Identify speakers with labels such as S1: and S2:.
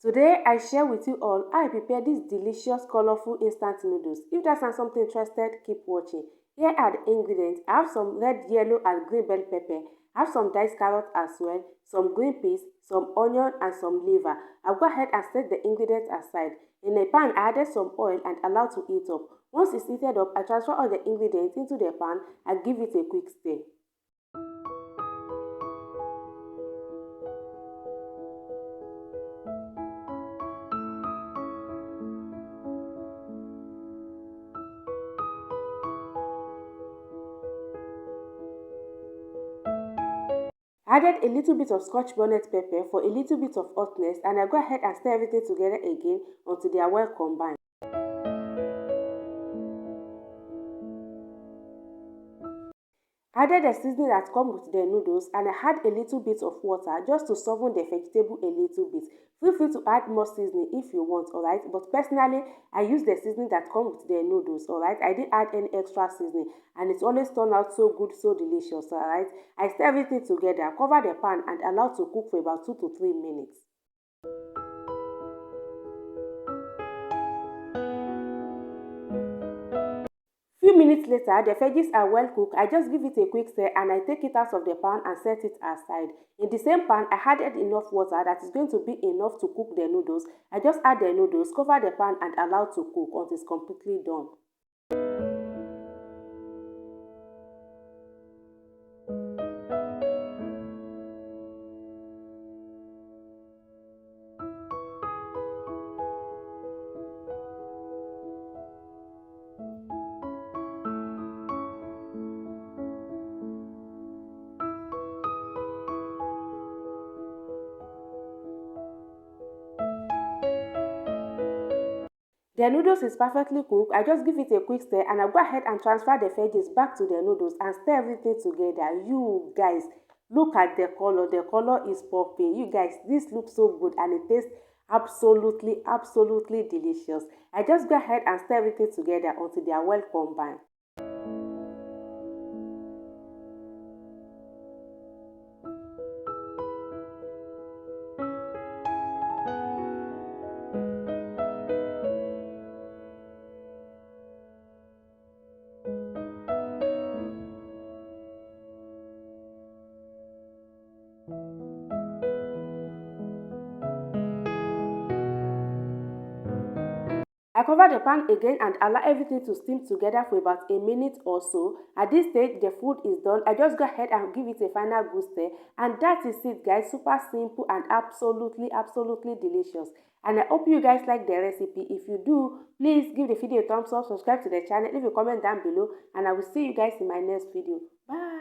S1: Today, I share with you all how I prepare these delicious, colorful instant noodles. If that sounds something interested, keep watching. Here are the ingredients. I have some red, yellow, and green bell pepper. I have some diced carrot as well, some green peas, some onion, and some liver. I'll go ahead and set the ingredients aside. In a pan, I added some oil and allowed to heat up. Once it's heated up, I transfer all the ingredients into the pan and give it a quick stir. Added a little bit of scotch bonnet pepper for a little bit of hotness, and I go ahead and stir everything together again until they are well combined. Added the seasoning that comes with the noodles, and I add a little bit of water just to soften the vegetable a little bit. Feel free to add more seasoning if you want, alright? But personally, I use the seasoning that comes with the noodles, alright? I didn't add any extra seasoning, and it always turned out so good, so delicious, alright? I stir everything together, cover the pan, and allow to cook for about 2 to 3 minutes. Few minutes later, the veggies are well cooked. I just give it a quick stir and I take it out of the pan and set it aside. In the same pan, I added enough water that is going to be enough to cook the noodles. I just add the noodles, cover the pan and allow to cook until it's completely done. The noodles is perfectly cooked. I just give it a quick stir and I go ahead and transfer the veggies back to the noodles and stir everything together. You guys, look at the color. The color is popping. You guys, this looks so good and it tastes absolutely delicious. I just go ahead and stir everything together until they are well combined. I cover the pan again and allow everything to steam together for about a minute or so. At this stage, the food is done. I just go ahead and give it a final good stir. And that is it, guys. Super simple and absolutely delicious. And I hope you guys like the recipe. If you do, please give the video a thumbs up, subscribe to the channel, leave a comment down below, and I will see you guys in my next video. Bye.